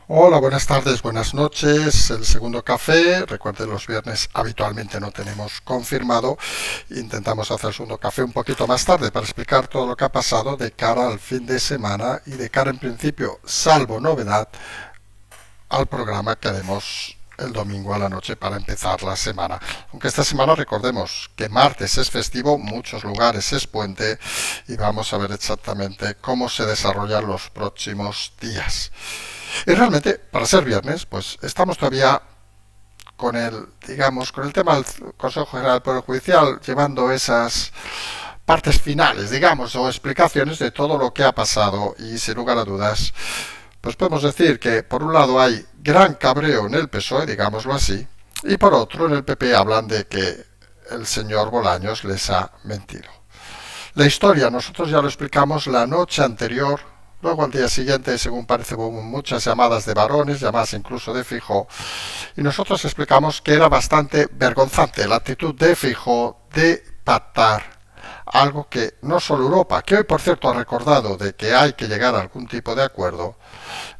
Hola, buenas tardes, buenas noches. El segundo café. Recuerden, los viernes habitualmente no tenemos confirmado. Intentamos hacer el segundo café un poquito más tarde para explicar todo lo que ha pasado de cara al fin de semana y de cara en principio, salvo novedad, al programa que haremos el domingo a la noche para empezar la semana. Aunque esta semana recordemos que martes es festivo, muchos lugares es puente y vamos a ver exactamente cómo se desarrollan los próximos días. Y realmente, para ser viernes, pues estamos todavía con con el tema del Consejo General del Poder Judicial, llevando esas partes finales, digamos, o explicaciones de todo lo que ha pasado y sin lugar a dudas, pues podemos decir que por un lado hay gran cabreo en el PSOE, digámoslo así, y por otro en el PP hablan de que el señor Bolaños les ha mentido. La historia nosotros ya lo explicamos la noche anterior. Luego al día siguiente, según parece, hubo muchas llamadas de varones, llamadas incluso de Feijóo, y nosotros explicamos que era bastante vergonzante la actitud de Feijóo de pactar algo que no solo Europa, que hoy por cierto ha recordado de que hay que llegar a algún tipo de acuerdo,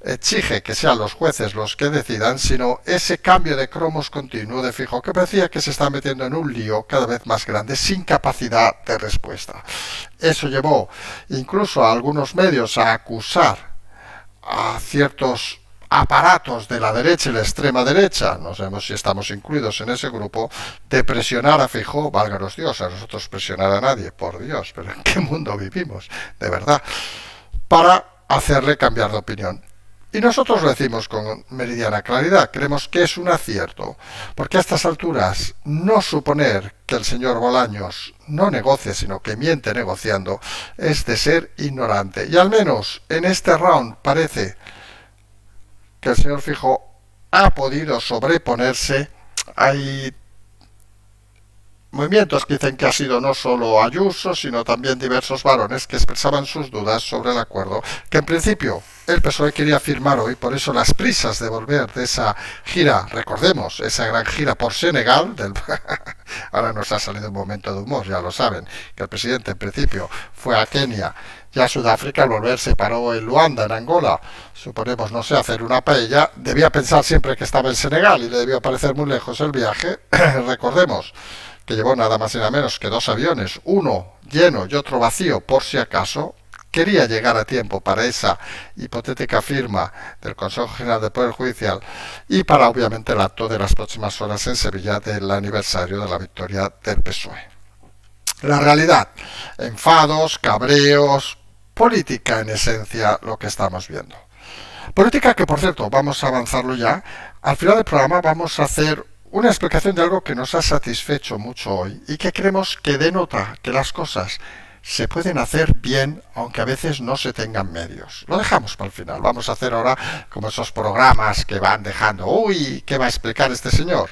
exige que sean los jueces los que decidan, sino ese cambio de cromos continuo de Feijóo que parecía que se está metiendo en un lío cada vez más grande sin capacidad de respuesta. Eso llevó incluso a algunos medios a acusar a ciertos aparatos de la derecha y la extrema derecha, no sabemos si estamos incluidos en ese grupo, de presionar a Feijóo, válganos Dios, a nosotros presionar a nadie, por Dios, pero ¿en qué mundo vivimos? De verdad, para hacerle cambiar de opinión. Y nosotros lo decimos con meridiana claridad, creemos que es un acierto, porque a estas alturas no suponer que el señor Bolaños no negocie, sino que miente negociando, es de ser ignorante. Y al menos en este round parece que el señor Feijóo ha podido sobreponerse. Hay movimientos que dicen que ha sido no solo Ayuso, sino también diversos varones que expresaban sus dudas sobre el acuerdo, que en principio el PSOE quería firmar hoy, por eso las prisas de volver de esa gira, recordemos, esa gran gira por Senegal, ahora nos ha salido un momento de humor, ya lo saben, que el presidente en principio fue a Kenia y a Sudáfrica, al volver se paró en Luanda, en Angola, suponemos, no sé, hacer una paella, debía pensar siempre que estaba en Senegal y le debió parecer muy lejos el viaje, recordemos que llevó nada más y nada menos que dos aviones, uno lleno y otro vacío por si acaso, quería llegar a tiempo para esa hipotética firma del Consejo General del Poder Judicial y para obviamente el acto de las próximas horas en Sevilla del aniversario de la victoria del PSOE. La realidad, enfados, cabreos, política en esencia lo que estamos viendo. Política que, por cierto, vamos a avanzarlo ya. Al final del programa vamos a hacer una explicación de algo que nos ha satisfecho mucho hoy y que creemos que denota que las cosas se pueden hacer bien, aunque a veces no se tengan medios. Lo dejamos para el final. Vamos a hacer ahora como esos programas que van dejando. Uy, ¿qué va a explicar este señor?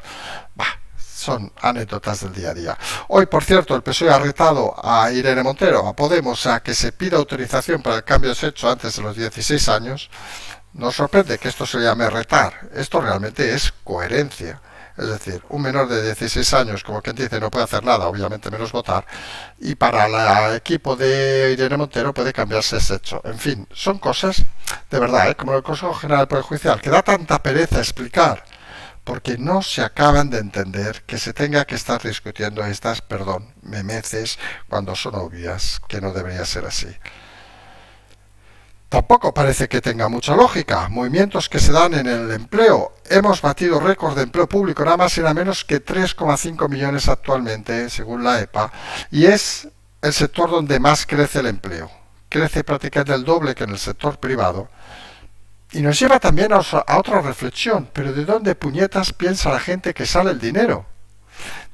Bah, son anécdotas del día a día. Hoy, por cierto, el PSOE ha retado a Irene Montero, a Podemos, a que se pida autorización para el cambio de sexo antes de los 16 años. Nos sorprende que esto se llame retar. Esto realmente es coherencia. Es decir, un menor de 16 años, como quien dice, no puede hacer nada, obviamente menos votar, y para el equipo de Irene Montero puede cambiarse ese hecho. En fin, son cosas, de verdad, como el Consejo General del Poder Judicial, que da tanta pereza explicar, porque no se acaban de entender que se tenga que estar discutiendo estas, perdón, memeces, cuando son obvias, que no debería ser así. Tampoco parece que tenga mucha lógica. Movimientos que se dan en el empleo. Hemos batido récord de empleo público, nada más y nada menos que 3,5 millones actualmente, según la EPA, y es el sector donde más crece el empleo. Crece prácticamente el doble que en el sector privado. Y nos lleva también a otra reflexión. ¿Pero de dónde puñetas piensa la gente que sale el dinero?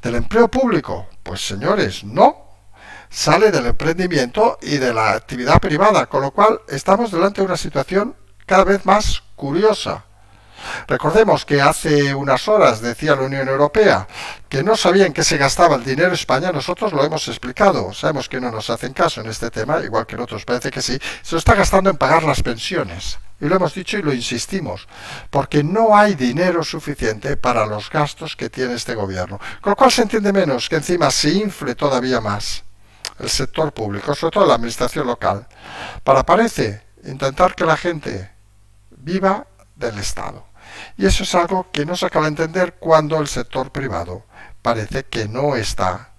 ¿Del empleo público? Pues señores, no, sale del emprendimiento y de la actividad privada, con lo cual estamos delante de una situación cada vez más curiosa. Recordemos que hace unas horas decía la Unión Europea que no sabía en qué se gastaba el dinero España. Nosotros lo hemos explicado, sabemos que no nos hacen caso en este tema, igual que en otros parece que sí. Se lo está gastando en pagar las pensiones, y lo hemos dicho y lo insistimos, porque no hay dinero suficiente para los gastos que tiene este gobierno, con lo cual se entiende menos que encima se infle todavía más el sector público, sobre todo la administración local, para, parece, intentar que la gente viva del Estado. Y eso es algo que no se acaba de entender cuando el sector privado parece que no está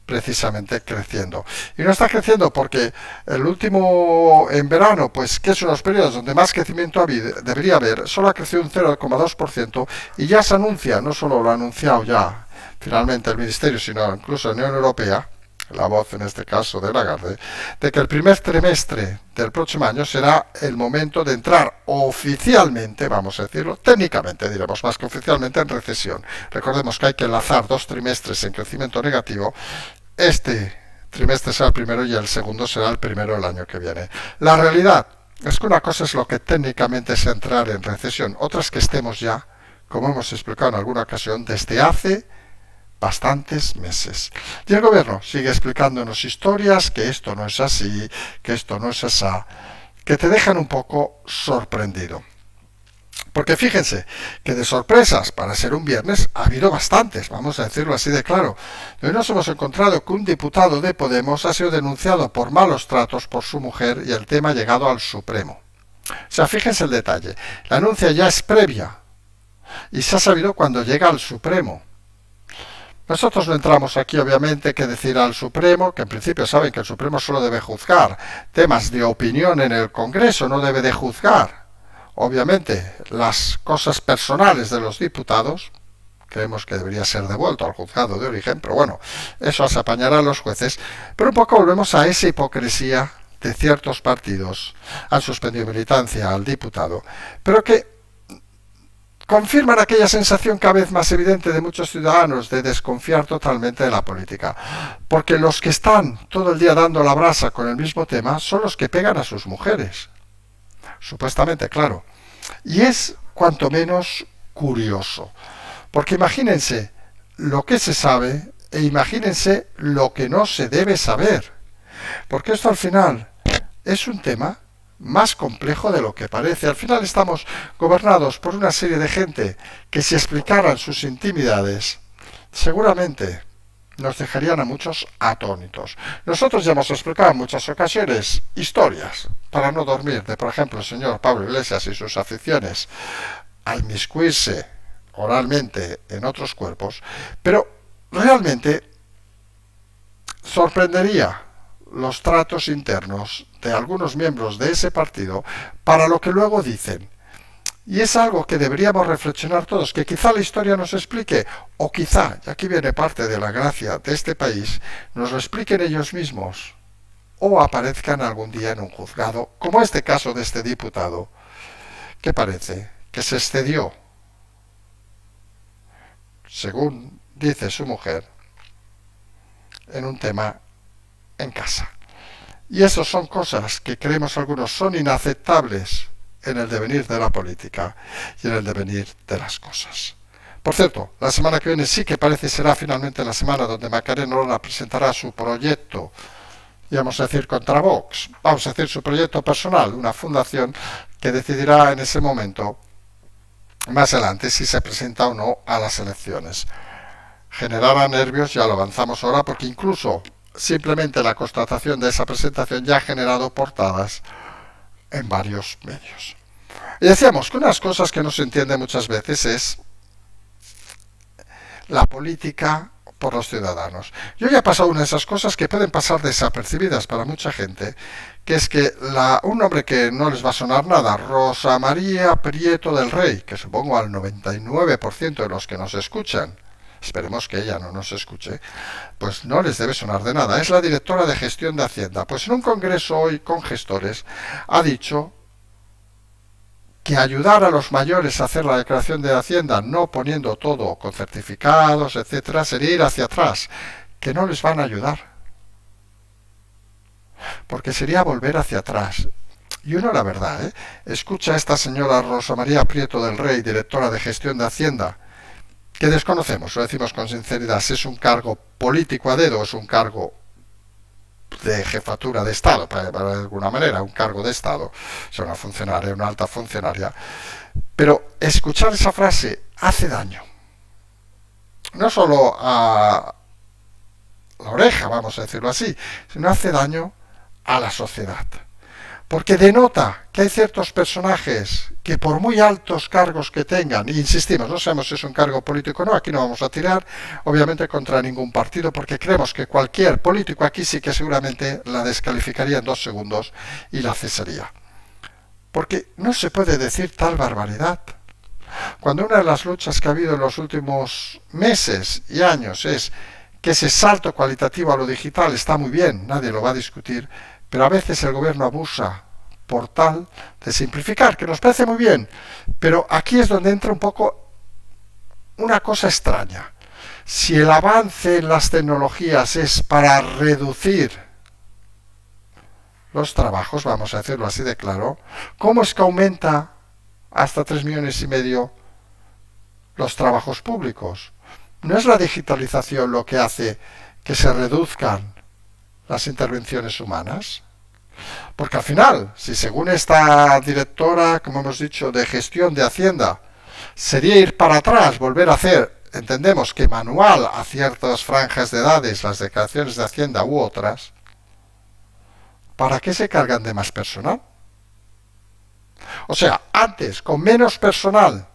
precisamente creciendo. Y no está creciendo porque el último, en verano, pues que es unos periodos donde más crecimiento debería haber, solo ha crecido un 0,2% y ya se anuncia, no solo lo ha anunciado ya finalmente el Ministerio, sino incluso la Unión Europea, la voz en este caso de Lagarde, de que el primer trimestre del próximo año será el momento de entrar oficialmente, vamos a decirlo, técnicamente diremos más que oficialmente, en recesión. Recordemos que hay que enlazar 2 trimestres en crecimiento negativo. Este trimestre será el primero y el segundo será el primero del año que viene. La realidad es que una cosa es lo que técnicamente es entrar en recesión, otra es que estemos ya, como hemos explicado en alguna ocasión, desde hace bastantes meses. Y el gobierno sigue explicándonos historias que esto no es así, que esto no es asá, que te dejan un poco sorprendido. Porque fíjense que de sorpresas para ser un viernes ha habido bastantes, vamos a decirlo así de claro. Hoy nos hemos encontrado que un diputado de Podemos ha sido denunciado por malos tratos por su mujer y el tema ha llegado al Supremo. O sea, fíjense el detalle. La denuncia ya es previa y se ha sabido cuando llega al Supremo. Nosotros no entramos aquí, obviamente, que decir al Supremo, que en principio saben que el Supremo solo debe juzgar temas de opinión en el Congreso, no debe de juzgar, obviamente, las cosas personales de los diputados. Creemos que debería ser devuelto al juzgado de origen, pero bueno, eso se apañarán los jueces. Pero un poco volvemos a esa hipocresía de ciertos partidos. Han suspendido militancia al diputado, pero que confirman aquella sensación cada vez más evidente de muchos ciudadanos de desconfiar totalmente de la política. Porque los que están todo el día dando la brasa con el mismo tema son los que pegan a sus mujeres. Supuestamente, claro. Y es cuanto menos curioso. Porque imagínense lo que se sabe e imagínense lo que no se debe saber. Porque esto al final es un tema más complejo de lo que parece. Al final estamos gobernados por una serie de gente que si explicaran sus intimidades, seguramente nos dejarían a muchos atónitos. Nosotros ya hemos explicado en muchas ocasiones historias para no dormir de, por ejemplo, el señor Pablo Iglesias y sus aficiones a inmiscuirse oralmente en otros cuerpos, pero realmente sorprendería los tratos internos de algunos miembros de ese partido para lo que luego dicen. Y es algo que deberíamos reflexionar todos, que quizá la historia nos explique, o quizá, y aquí viene parte de la gracia de este país, nos lo expliquen ellos mismos, o aparezcan algún día en un juzgado, como este caso de este diputado, que parece que se excedió, según dice su mujer, en un tema en casa. Y eso son cosas que creemos algunos son inaceptables en el devenir de la política y en el devenir de las cosas. Por cierto, la semana que viene sí que parece será finalmente la semana donde Macarena Olona presentará su proyecto, y vamos a decir contra Vox, vamos a decir su proyecto personal, una fundación que decidirá en ese momento, más adelante, si se presenta o no a las elecciones. Generará nervios, ya lo avanzamos ahora, porque incluso simplemente la constatación de esa presentación ya ha generado portadas en varios medios. Y decíamos que unas cosas que no se entiende muchas veces es la política por los ciudadanos. Yo ya he pasado una de esas cosas que pueden pasar desapercibidas para mucha gente, que es que un nombre que no les va a sonar nada, Rosa María Prieto del Rey, que supongo al 99% de los que nos escuchan, esperemos que ella no nos escuche, pues no les debe sonar de nada. Es la directora de gestión de Hacienda. Pues en un congreso hoy con gestores ha dicho que ayudar a los mayores a hacer la declaración de Hacienda, no poniendo todo con certificados, etcétera, sería ir hacia atrás, que no les van a ayudar. Porque sería volver hacia atrás. Y uno, la verdad, escucha a esta señora Rosa María Prieto del Rey, directora de gestión de Hacienda, que desconocemos, lo decimos con sinceridad, si es un cargo político a dedo o es un cargo de jefatura de Estado, para de alguna manera, un cargo de Estado, es una funcionaria, una alta funcionaria. Pero escuchar esa frase hace daño. No solo a la oreja, vamos a decirlo así, sino hace daño a la sociedad. porque denota que hay ciertos personajes que por muy altos cargos que tengan, e insistimos, no sabemos si es un cargo político o no, aquí no vamos a tirar obviamente contra ningún partido, porque creemos que cualquier político aquí sí que seguramente la descalificaría en 2 segundos y la cesaría. Porque no se puede decir tal barbaridad. Cuando una de las luchas que ha habido en los últimos meses y años es que ese salto cualitativo a lo digital está muy bien, nadie lo va a discutir, pero a veces el gobierno abusa por tal de simplificar, que nos parece muy bien, pero aquí es donde entra un poco una cosa extraña. Si el avance en las tecnologías es para reducir los trabajos, vamos a decirlo así de claro, ¿cómo es que aumenta hasta 3,5 millones los trabajos públicos? ¿No es la digitalización lo que hace que se reduzcan las intervenciones humanas? Porque al final, si según esta directora, como hemos dicho, de gestión de Hacienda, sería ir para atrás, volver a hacer, entendemos que manual a ciertas franjas de edades, las declaraciones de Hacienda u otras, ¿para qué se cargan de más personal? O sea, antes, con menos personal,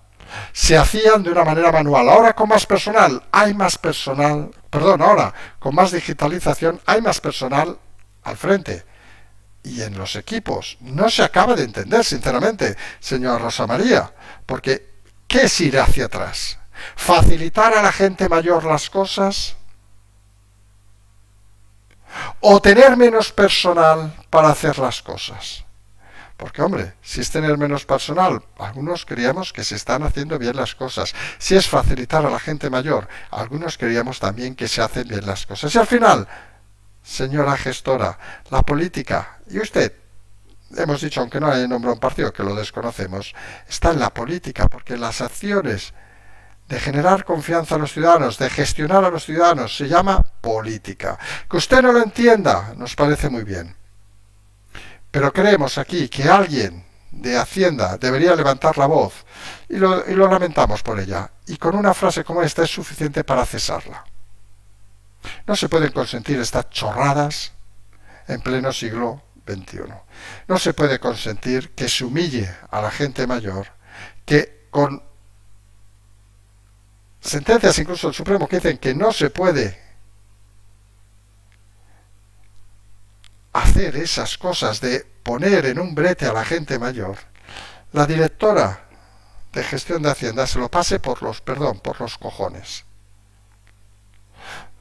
se hacían de una manera manual. Ahora con más personal, hay más personal, perdón, ahora con más digitalización, hay más personal al frente. Y en los equipos no se acaba de entender, sinceramente, señora Rosa María, porque ¿qué es ir hacia atrás? ¿Facilitar a la gente mayor las cosas? ¿O tener menos personal para hacer las cosas? Porque, hombre, si es tener menos personal, algunos creíamos que se están haciendo bien las cosas. Si es facilitar a la gente mayor, algunos creíamos también que se hacen bien las cosas. Y al final, señora gestora, la política, y usted, hemos dicho, aunque no haya nombrado un partido, que lo desconocemos, está en la política, porque las acciones de generar confianza a los ciudadanos, de gestionar a los ciudadanos, se llama política. Que usted no lo entienda, nos parece muy bien. Pero creemos aquí que alguien de Hacienda debería levantar la voz y lo lamentamos por ella. Y con una frase como esta es suficiente para cesarla. No se pueden consentir estas chorradas en pleno siglo XXI. No se puede consentir que se humille a la gente mayor, que con sentencias incluso del Supremo que dicen que no se puede hacer esas cosas de poner en un brete a la gente mayor, la directora de gestión de Hacienda se lo pase por los cojones.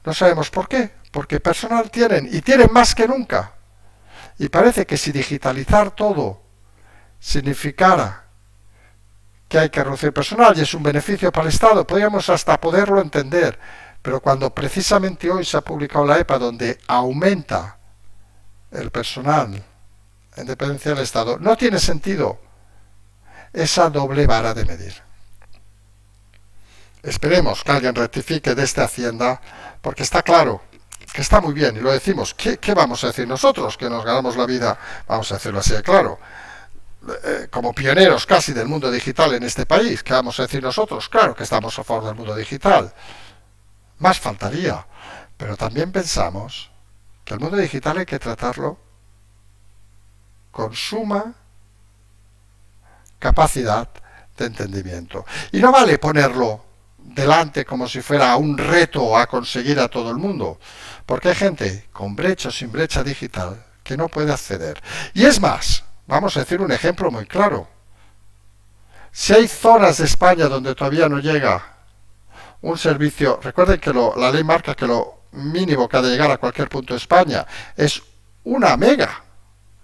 No sabemos por qué, porque personal tienen, y tienen más que nunca. Y parece que si digitalizar todo significara que hay que reducir personal y es un beneficio para el Estado, podríamos hasta poderlo entender. Pero cuando precisamente hoy se ha publicado la EPA donde aumenta el personal en dependencia del Estado, no tiene sentido esa doble vara de medir. Esperemos que alguien rectifique de esta Hacienda, porque está claro que está muy bien, y lo decimos. ¿Qué vamos a decir nosotros, que nos ganamos la vida? Vamos a decirlo así de claro. Como pioneros casi del mundo digital en este país, ¿qué vamos a decir nosotros? Claro que estamos a favor del mundo digital. Más faltaría. Pero también pensamos que el mundo digital hay que tratarlo con suma capacidad de entendimiento. Y no vale ponerlo delante como si fuera un reto a conseguir a todo el mundo, porque hay gente con brecha o sin brecha digital que no puede acceder. Y es más, vamos a decir un ejemplo muy claro. Si hay zonas de España donde todavía no llega un servicio, recuerden que la ley marca que lo mínimo que ha de llegar a cualquier punto de España es 1 mega.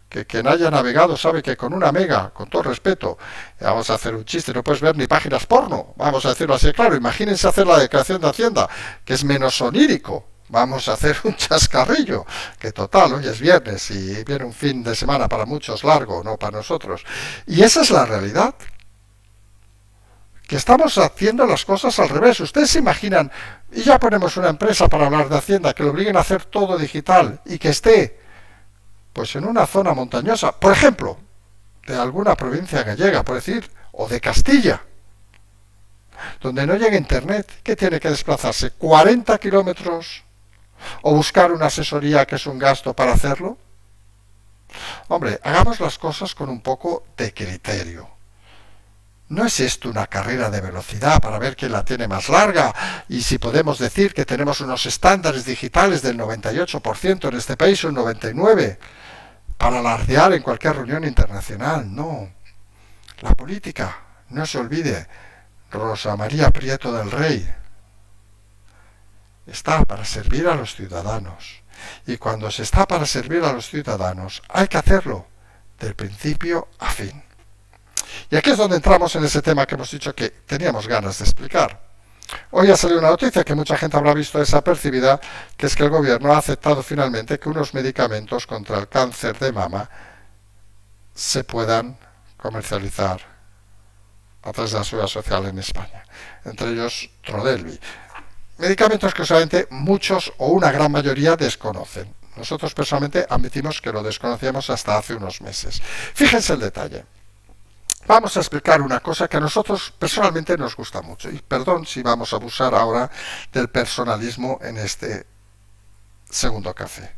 Que quien haya navegado sabe que con 1 mega, con todo respeto, vamos a hacer un chiste, no puedes ver ni páginas porno, vamos a decirlo así, claro, imagínense hacer la declaración de Hacienda, que es menos onírico, vamos a hacer un chascarrillo, que total, hoy es viernes y viene un fin de semana para muchos largo, no para nosotros, y esa es la realidad, que estamos haciendo las cosas al revés. Ustedes se imaginan, y ya ponemos una empresa para hablar de Hacienda, que lo obliguen a hacer todo digital, y que esté pues en una zona montañosa, por ejemplo, de alguna provincia gallega, por decir, o de Castilla, donde no llega internet, ¿qué tiene que desplazarse? ¿40 kilómetros? ¿O buscar una asesoría que es un gasto para hacerlo? Hombre, hagamos las cosas con un poco de criterio. No es esto una carrera de velocidad para ver quién la tiene más larga y si podemos decir que tenemos unos estándares digitales del 98% en este país o un 99% para alardear en cualquier reunión internacional. No. La política, no se olvide, Rosa María Prieto del Rey, está para servir a los ciudadanos. Y cuando se está para servir a los ciudadanos, hay que hacerlo del principio a fin. Y aquí es donde entramos en ese tema que hemos dicho que teníamos ganas de explicar. Hoy ha salido una noticia que mucha gente habrá visto desapercibida, que es que el gobierno ha aceptado finalmente que unos medicamentos contra el cáncer de mama se puedan comercializar a través de la seguridad social en España. Entre ellos Trodelvy. Medicamentos que solamente muchos o una gran mayoría desconocen. Nosotros personalmente admitimos que lo desconocíamos hasta hace unos meses. Fíjense el detalle. Vamos a explicar una cosa que a nosotros personalmente nos gusta mucho. Y perdón si vamos a abusar ahora del personalismo en este segundo café.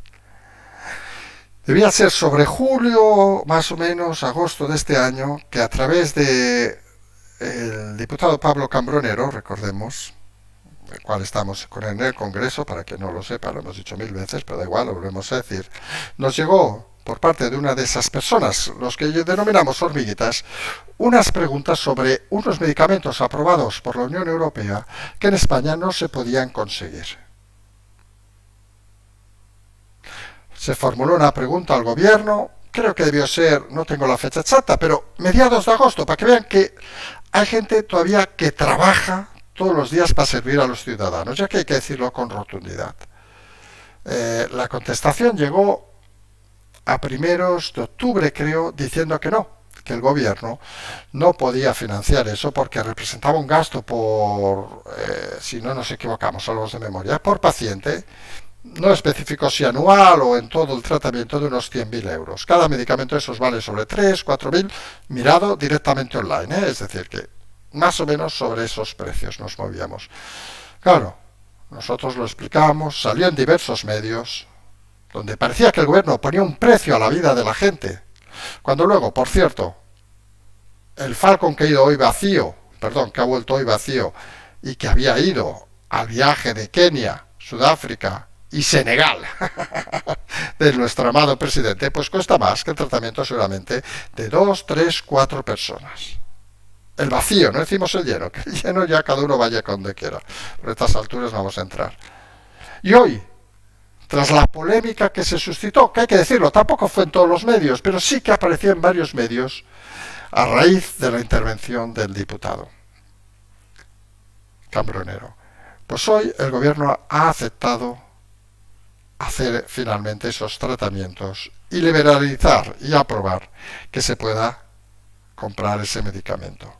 Debía ser sobre julio, más o menos, agosto de este año, que a través de el diputado Pablo Cambronero, recordemos, el cual estamos con él en el Congreso, para que no lo sepa, lo hemos dicho 1000 veces, pero da igual, lo volvemos a decir, nos llegó por parte de una de esas personas, los que denominamos hormiguitas, unas preguntas sobre unos medicamentos aprobados por la Unión Europea que en España no se podían conseguir. Se formuló una pregunta al gobierno, creo que debió ser, no tengo la fecha exacta, pero mediados de agosto, para que vean que hay gente todavía que trabaja todos los días para servir a los ciudadanos, ya que hay que decirlo con rotundidad. La contestación llegó a primeros de octubre, creo, diciendo que no, que el gobierno no podía financiar eso porque representaba un gasto por, si no nos equivocamos, a los de memoria, por paciente. No especificó si anual o en todo el tratamiento de unos 100.000 euros. Cada medicamento de esos vale sobre 3, 4.000, mirado directamente online, es decir, que más o menos sobre esos precios nos movíamos. Claro, nosotros lo explicamos, salió en diversos medios, donde parecía que el gobierno ponía un precio a la vida de la gente, cuando luego, por cierto, el Falcon que ha ido hoy vacío, que ha vuelto hoy vacío, y que había ido al viaje de Kenia, Sudáfrica y Senegal de nuestro amado presidente, pues cuesta más que el tratamiento seguramente de 2, 3, 4 personas. El vacío, no decimos el lleno, que el lleno ya cada uno vaya donde quiera. Por estas alturas vamos a entrar. Y hoy, tras la polémica que se suscitó, que hay que decirlo, tampoco fue en todos los medios, pero sí que apareció en varios medios a raíz de la intervención del diputado Cambronero. Pues hoy el gobierno ha aceptado hacer finalmente esos tratamientos y liberalizar y aprobar que se pueda comprar ese medicamento.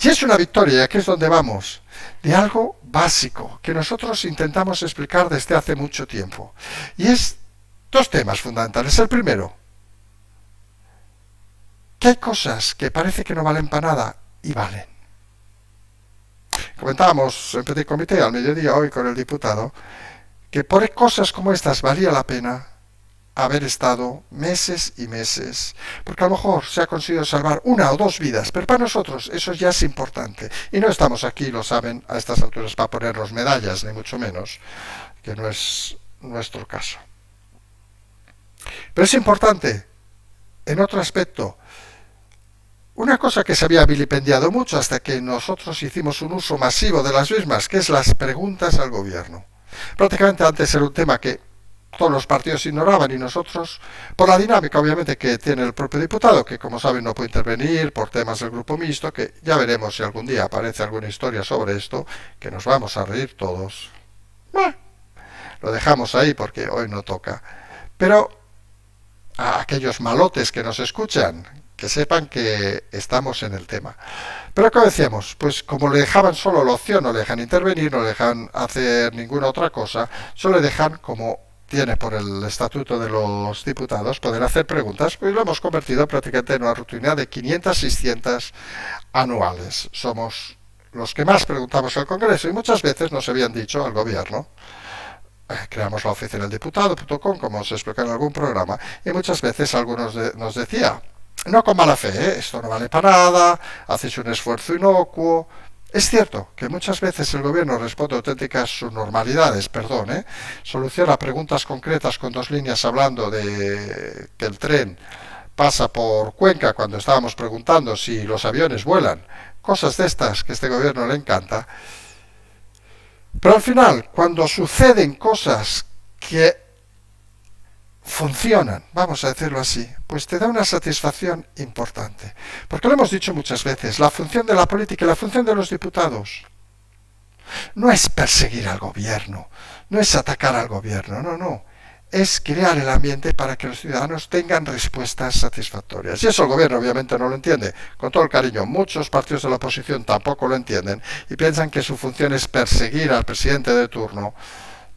Y es una victoria, y aquí es donde vamos, de algo básico que nosotros intentamos explicar desde hace mucho tiempo. Y es dos temas fundamentales. El primero, que hay cosas que parece que no valen para nada y valen. Comentábamos en Petit Comité al mediodía hoy con el diputado que por cosas como estas valía la pena haber estado meses y meses, porque a lo mejor se ha conseguido salvar 1 o 2 vidas, pero para nosotros eso ya es importante, y no estamos aquí, lo saben, a estas alturas para ponernos medallas, ni mucho menos, que no es nuestro caso. Pero es importante, en otro aspecto, una cosa que se había vilipendiado mucho hasta que nosotros hicimos un uso masivo de las mismas, que es las preguntas al gobierno. Prácticamente antes era un tema que todos los partidos ignoraban y nosotros, por la dinámica obviamente que tiene el propio diputado, que como saben no puede intervenir por temas del grupo mixto, que ya veremos si algún día aparece alguna historia sobre esto, que nos vamos a reír todos. Lo dejamos ahí porque hoy no toca. Pero a aquellos malotes que nos escuchan, que sepan que estamos en el tema. Pero como decíamos, pues como le dejaban solo la opción, no le dejan intervenir, no le dejan hacer ninguna otra cosa, solo le dejan, como tiene por el estatuto de los diputados, poder hacer preguntas, pues lo hemos convertido prácticamente en una rutina de 500, 600 anuales. Somos los que más preguntamos al Congreso y muchas veces nos habían dicho al gobierno, creamos la oficina del diputado.com, como os expliqué en algún programa, y muchas veces algunos nos decía, no con mala fe, esto no vale para nada, hacéis un esfuerzo inocuo. Es cierto que muchas veces el gobierno responde a auténticas subnormalidades, soluciona preguntas concretas con 2 líneas hablando de que el tren pasa por Cuenca cuando estábamos preguntando si los aviones vuelan, cosas de estas que a este gobierno le encanta. Pero al final, cuando suceden cosas que funcionan, vamos a decirlo así, pues te da una satisfacción importante. Porque lo hemos dicho muchas veces, la función de la política y la función de los diputados no es perseguir al gobierno, no es atacar al gobierno, no. Es crear el ambiente para que los ciudadanos tengan respuestas satisfactorias. Y eso el gobierno obviamente no lo entiende. Con todo el cariño, muchos partidos de la oposición tampoco lo entienden y piensan que su función es perseguir al presidente de turno,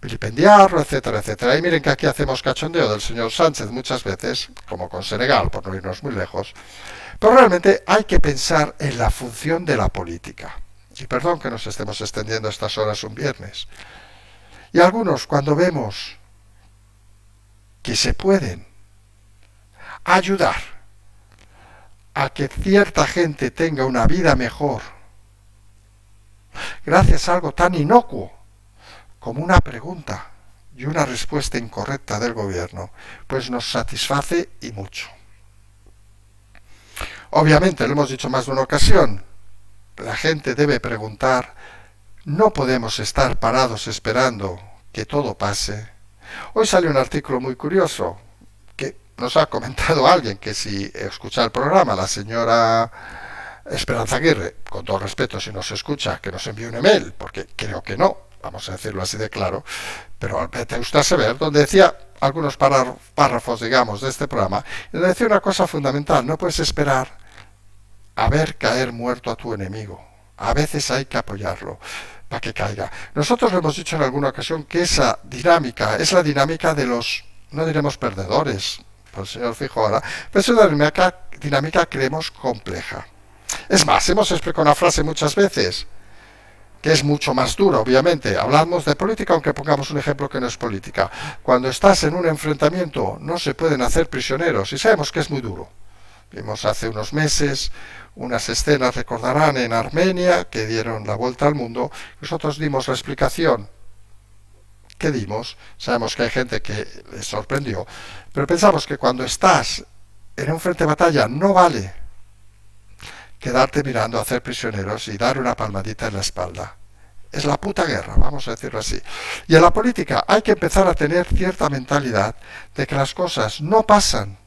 vilipendiarlo, etcétera, etcétera. Y miren que aquí hacemos cachondeo del señor Sánchez muchas veces, como con Senegal, por no irnos muy lejos. Pero realmente hay que pensar en la función de la política. Y perdón que nos estemos extendiendo estas horas un viernes. Y algunos, cuando vemos que se pueden ayudar a que cierta gente tenga una vida mejor gracias a algo tan inocuo como una pregunta y una respuesta incorrecta del gobierno, pues nos satisface y mucho. Obviamente, lo hemos dicho más de una ocasión, la gente debe preguntar, no podemos estar parados esperando que todo pase. Hoy salió un artículo muy curioso que nos ha comentado alguien que si escucha el programa, la señora Esperanza Aguirre, con todo respeto si nos escucha, que nos envíe un email, porque creo que no, vamos a decirlo así de claro, pero te gusta saber, donde decía algunos párrafos, digamos, de este programa, y donde decía una cosa fundamental, no puedes esperar a ver caer muerto a tu enemigo, a veces hay que apoyarlo para que caiga. Nosotros lo hemos dicho en alguna ocasión que esa dinámica es la dinámica de los, no diremos perdedores, por el señor Fijo ahora, pero es una dinámica que creemos compleja. Es más, hemos explicado una frase muchas veces, que es mucho más dura, obviamente. Hablamos de política, aunque pongamos un ejemplo que no es política. Cuando estás en un enfrentamiento, no se pueden hacer prisioneros, y sabemos que es muy duro. Vimos hace unos meses unas escenas, recordarán, en Armenia, que dieron la vuelta al mundo. Nosotros dimos la explicación que dimos. Sabemos que hay gente que les sorprendió, pero pensamos que cuando estás en un frente de batalla no vale quedarte mirando a hacer prisioneros y dar una palmadita en la espalda. Es la puta guerra, vamos a decirlo así. Y en la política hay que empezar a tener cierta mentalidad de que las cosas no pasan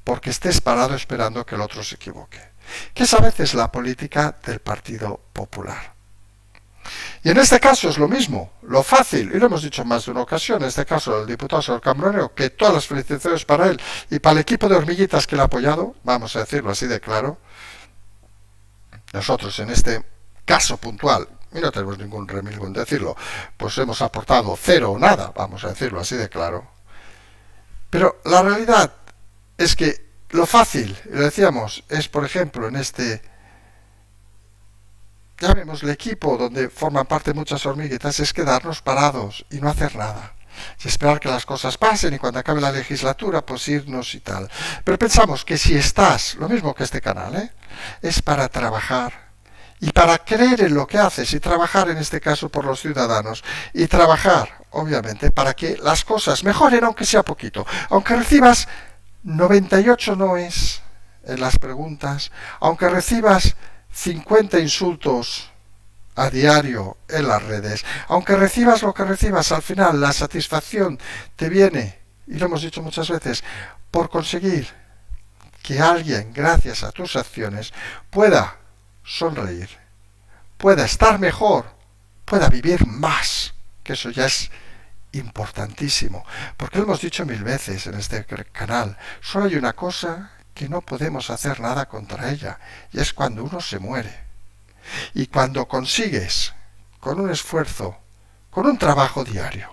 porque estés parado esperando que el otro se equivoque. Que es a veces la política del Partido Popular. Y en este caso es lo mismo, lo fácil, y lo hemos dicho en más de una ocasión, en este caso el diputado señor Cambronero, que todas las felicitaciones para él y para el equipo de hormiguitas que le ha apoyado, vamos a decirlo así de claro. Nosotros en este caso puntual, y no tenemos ningún remilgo en decirlo, pues hemos aportado cero o nada, vamos a decirlo así de claro. Pero la realidad es que lo fácil, lo decíamos, es por ejemplo en este, llamémosle equipo donde forman parte muchas hormiguitas, es quedarnos parados y no hacer nada. Y esperar que las cosas pasen y cuando acabe la legislatura pues irnos y tal. Pero pensamos que si estás, lo mismo que este canal, es para trabajar y para creer en lo que haces y trabajar en este caso por los ciudadanos y trabajar obviamente para que las cosas mejoren aunque sea poquito, aunque recibas 98 noes en las preguntas, aunque recibas 50 insultos a diario en las redes, aunque recibas lo que recibas, al final la satisfacción te viene, y lo hemos dicho muchas veces, por conseguir que alguien, gracias a tus acciones, pueda sonreír, pueda estar mejor, pueda vivir más, que eso ya es importantísimo, porque lo hemos dicho 1000 veces en este canal, solo hay una cosa que no podemos hacer nada contra ella, y es cuando uno se muere. Y cuando consigues, con un esfuerzo, con un trabajo diario,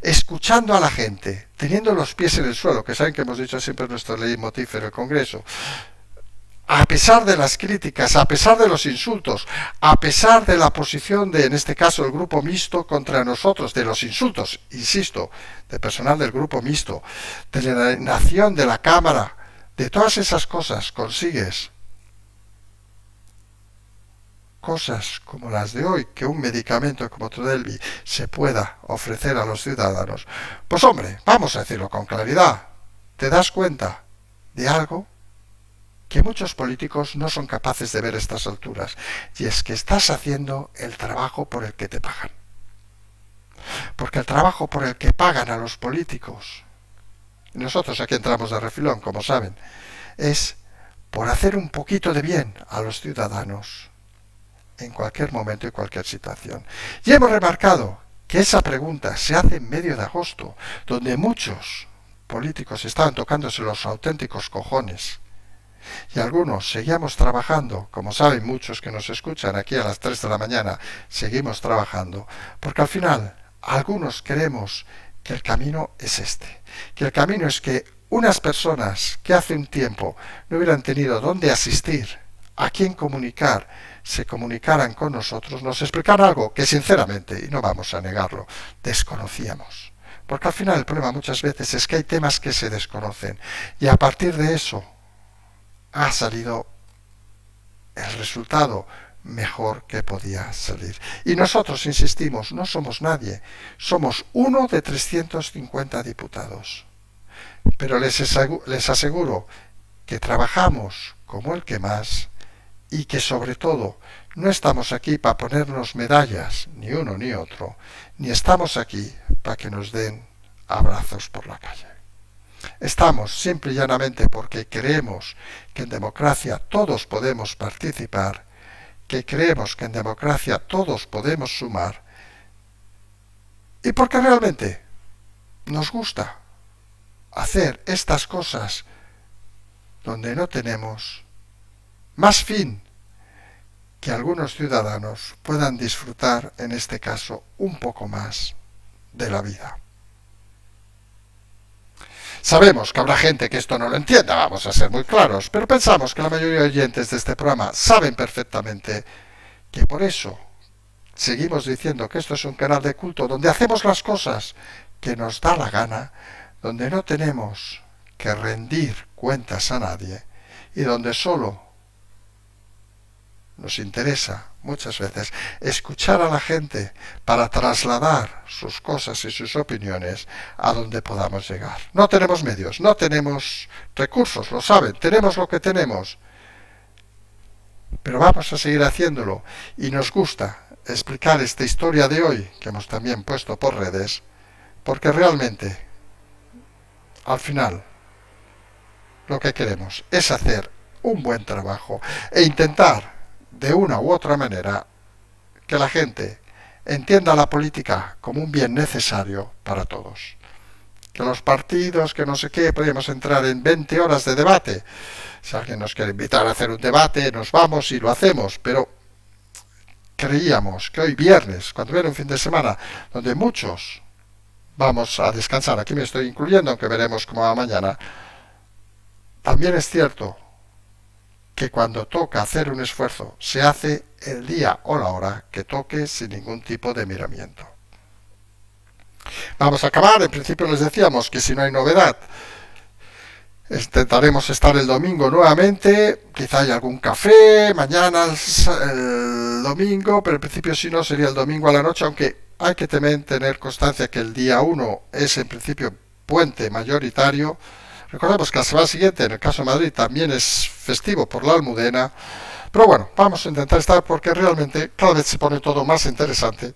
escuchando a la gente, teniendo los pies en el suelo, que saben que hemos dicho siempre en nuestro leitmotiv en el Congreso, a pesar de las críticas, a pesar de los insultos, a pesar de la posición de, en este caso, el grupo mixto contra nosotros, de los insultos, insisto, de personal del grupo mixto, de la nación de la Cámara, de todas esas cosas, consigues cosas como las de hoy, que un medicamento como Trodelvy se pueda ofrecer a los ciudadanos. Pues hombre, vamos a decirlo con claridad, te das cuenta de algo que muchos políticos no son capaces de ver a estas alturas, y es que estás haciendo el trabajo por el que te pagan. Porque el trabajo por el que pagan a los políticos, y nosotros aquí entramos de refilón, como saben, es por hacer un poquito de bien a los ciudadanos en cualquier momento y cualquier situación. Y hemos remarcado que esa pregunta se hace en medio de agosto, donde muchos políticos estaban tocándose los auténticos cojones, y algunos seguíamos trabajando, como saben muchos que nos escuchan aquí a las 3 de la mañana, seguimos trabajando, porque al final algunos creemos que el camino es este, que el camino es que unas personas que hace un tiempo no hubieran tenido dónde asistir, a quién comunicar, se comunicaran con nosotros, nos explicaran algo que sinceramente, y no vamos a negarlo, desconocíamos. Porque al final el problema muchas veces es que hay temas que se desconocen, y a partir de eso ha salido el resultado mejor que podía salir. Y nosotros, insistimos, no somos nadie, somos uno de 350 diputados. Pero les aseguro que trabajamos como el que más, y que sobre todo no estamos aquí para ponernos medallas, ni uno ni otro, ni estamos aquí para que nos den abrazos por la calle. Estamos simple y llanamente porque creemos que en democracia todos podemos participar, que creemos que en democracia todos podemos sumar, y porque realmente nos gusta hacer estas cosas donde no tenemos más fin que algunos ciudadanos puedan disfrutar, en este caso, un poco más de la vida. Sabemos que habrá gente que esto no lo entienda, vamos a ser muy claros, pero pensamos que la mayoría de oyentes de este programa saben perfectamente que por eso seguimos diciendo que esto es un canal de culto donde hacemos las cosas que nos da la gana, donde no tenemos que rendir cuentas a nadie y donde solo nos interesa muchas veces escuchar a la gente para trasladar sus cosas y sus opiniones a donde podamos llegar. No tenemos medios, no tenemos recursos, lo saben, tenemos lo que tenemos, pero vamos a seguir haciéndolo, y nos gusta explicar esta historia de hoy que hemos también puesto por redes, porque realmente al final lo que queremos es hacer un buen trabajo e intentar de una u otra manera que la gente entienda la política como un bien necesario para todos. Que los partidos, que no sé qué, podemos entrar en 20 horas de debate. Si alguien nos quiere invitar a hacer un debate, nos vamos y lo hacemos, pero creíamos que hoy viernes, cuando viene un fin de semana, donde muchos vamos a descansar, aquí me estoy incluyendo, aunque veremos cómo va mañana, también es cierto que cuando toca hacer un esfuerzo, se hace el día o la hora que toque sin ningún tipo de miramiento. Vamos a acabar, en principio les decíamos que si no hay novedad, intentaremos estar el domingo nuevamente, quizá haya algún café, mañana el domingo, pero en principio si no sería el domingo a la noche, aunque hay que también tener constancia que el día 1 es en principio puente mayoritario. Recordemos que la semana siguiente, en el caso de Madrid, también es festivo por la Almudena. Pero bueno, vamos a intentar estar porque realmente cada vez se pone todo más interesante.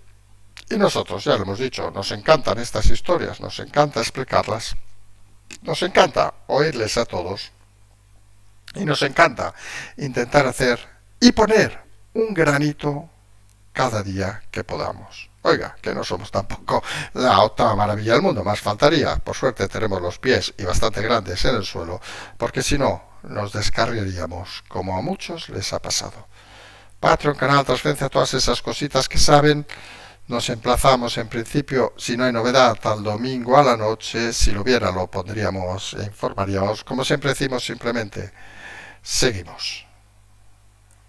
Y nosotros, ya lo hemos dicho, nos encantan estas historias, nos encanta explicarlas, nos encanta oírles a todos. Y nos encanta intentar hacer y poner un granito cada día que podamos. Oiga, que no somos tampoco la octava maravilla del mundo, más faltaría. Por suerte tenemos los pies y bastante grandes en el suelo, porque si no, nos descarriaríamos, como a muchos les ha pasado. Patreon, canal, transferencia, todas esas cositas que saben. Nos emplazamos en principio, si no hay novedad, al domingo a la noche. Si lo hubiera, lo pondríamos e informaríamos. Como siempre decimos, simplemente seguimos.